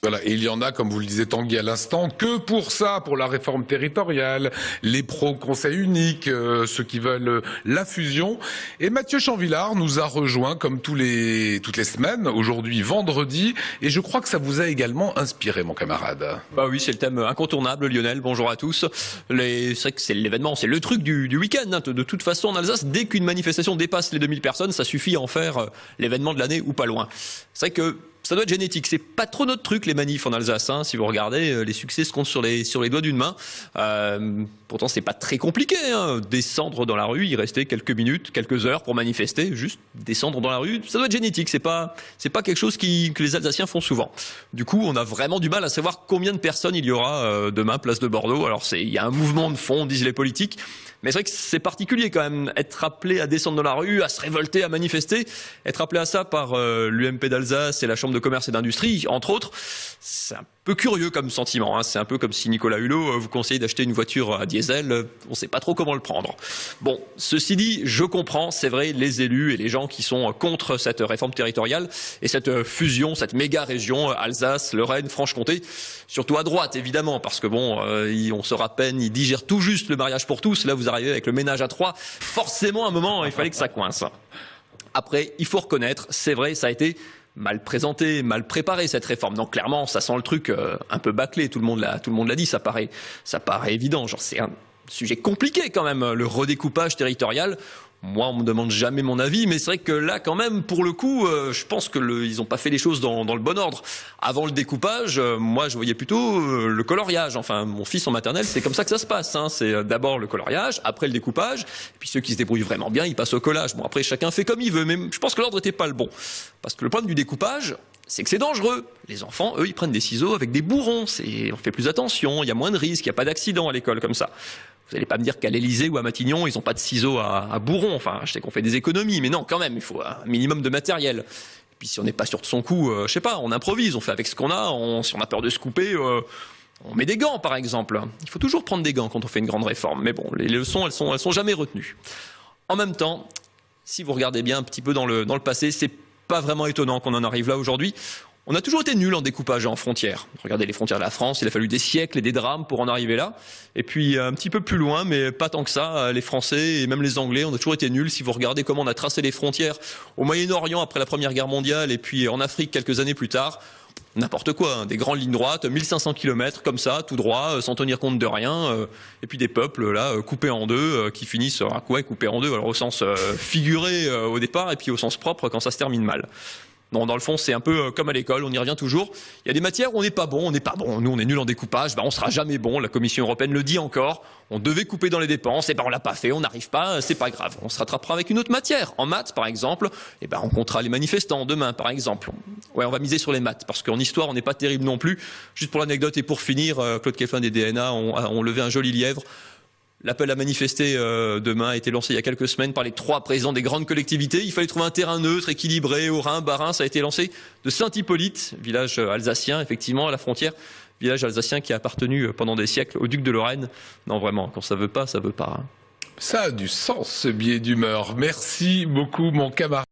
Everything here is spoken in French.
Voilà, et il y en a, comme vous le disiez Tanguy à l'instant, que pour ça, pour la réforme territoriale, les pro-conseil unique, ceux qui veulent la fusion. Et Mathieu Chanvillard nous a rejoint comme toutes les semaines, aujourd'hui vendredi, et je crois que ça vous a également inspiré, mon camarade. Bah oui, c'est le thème incontournable, Lionel, bonjour à tous. C'est vrai que c'est l'événement, c'est le truc du week-end. Hein. De toute façon, en Alsace, dès qu'une manifestation dépasse les 2000 personnes, ça suffit à en faire l'événement de l'année ou pas loin. C'est vrai que ça doit être génétique. C'est pas trop notre truc, les manifs en Alsace. Hein. Si vous regardez, les succès se comptent sur les doigts d'une main. Pourtant, c'est pas très compliqué. Hein. Descendre dans la rue, y rester quelques minutes, quelques heures pour manifester, juste descendre dans la rue, ça doit être génétique. C'est pas quelque chose que les Alsaciens font souvent. Du coup, on a vraiment du mal à savoir combien de personnes il y aura demain, place de Bordeaux. Alors, il y a un mouvement de fond, disent les politiques. Mais c'est vrai que c'est particulier quand même, être appelé à descendre dans la rue, à se révolter, à manifester, être appelé à ça par l'UMP d'Alsace et la Chambre de commerce et d'industrie, entre autres, c'est un peu curieux comme sentiment. Hein. C'est un peu comme si Nicolas Hulot vous conseillait d'acheter une voiture à diesel, on ne sait pas trop comment le prendre. Bon, ceci dit, je comprends, c'est vrai, les élus et les gens qui sont contre cette réforme territoriale et cette fusion, cette méga région Alsace, Lorraine, Franche-Comté, surtout à droite évidemment, parce que bon, on se rappelle, ils digèrent tout juste le mariage pour tous, là vous arrivez avec le ménage à trois, forcément à un moment il fallait que ça coince. Après, il faut reconnaître, c'est vrai, ça a été mal présenté, mal préparé cette réforme. Donc clairement, ça sent le truc un peu bâclé. Tout le monde l'a dit. Ça paraît évident. Genre c'est un sujet compliqué quand même, le redécoupage territorial. Moi, on me demande jamais mon avis, mais c'est vrai que là, quand même, pour le coup, je pense que ils ont pas fait les choses dans le bon ordre. Avant le découpage, moi, je voyais plutôt le coloriage. Enfin, mon fils en maternelle, c'est comme ça que ça se passe. Hein. C'est d'abord le coloriage, après le découpage, et puis ceux qui se débrouillent vraiment bien, ils passent au collage. Bon, après, chacun fait comme il veut, mais je pense que l'ordre était pas le bon. Parce que le problème du découpage, c'est que c'est dangereux. Les enfants, eux, ils prennent des ciseaux avec des bourrons. On fait plus attention, il y a moins de risques, il n'y a pas d'accident à l'école comme ça. Vous n'allez pas me dire qu'à l'Élysée ou à Matignon, ils n'ont pas de ciseaux à bourron. Enfin, je sais qu'on fait des économies, mais non, quand même, il faut un minimum de matériel. Et puis si on n'est pas sûr de son coup, je sais pas, on improvise, on fait avec ce qu'on a. Si on a peur de se couper, on met des gants, par exemple. Il faut toujours prendre des gants quand on fait une grande réforme. Mais bon, les leçons, elles sont jamais retenues. En même temps, si vous regardez bien un petit peu dans le passé, c'est pas vraiment étonnant qu'on en arrive là aujourd'hui. On a toujours été nuls en découpage et en frontières. Regardez les frontières de la France, il a fallu des siècles et des drames pour en arriver là. Et puis un petit peu plus loin, mais pas tant que ça, les Français et même les Anglais, on a toujours été nuls. Si vous regardez comment on a tracé les frontières au Moyen-Orient après la Première Guerre mondiale et puis en Afrique quelques années plus tard, n'importe quoi, hein, des grandes lignes droites, 1500 km comme ça, tout droit, sans tenir compte de rien. Et puis des peuples là coupés en deux, qui finissent coupés en deux, alors au sens figuré au départ et puis au sens propre quand ça se termine mal. Non, dans le fond, c'est un peu comme à l'école, on y revient toujours. Il y a des matières où on n'est pas bon, Nous, on est nuls en découpage, on sera jamais bon. La Commission européenne le dit encore. On devait couper dans les dépenses, on l'a pas fait, on n'arrive pas, c'est pas grave. On se rattrapera avec une autre matière. En maths, par exemple, on comptera les manifestants demain, par exemple. Ouais, on va miser sur les maths, parce qu'en histoire, on n'est pas terrible non plus. Juste pour l'anecdote et pour finir, Claude Keffin des DNA ont levé un joli lièvre. L'appel à manifester demain a été lancé il y a quelques semaines par les 3 présidents des grandes collectivités. Il fallait trouver un terrain neutre, équilibré, au Rhin, Bas-Rhin. Ça a été lancé de Saint-Hippolyte, village alsacien, effectivement, à la frontière. Village alsacien qui a appartenu pendant des siècles au duc de Lorraine. Non, vraiment, quand ça veut pas, ça veut pas. Hein. Ça a du sens, ce biais d'humeur. Merci beaucoup, mon camarade.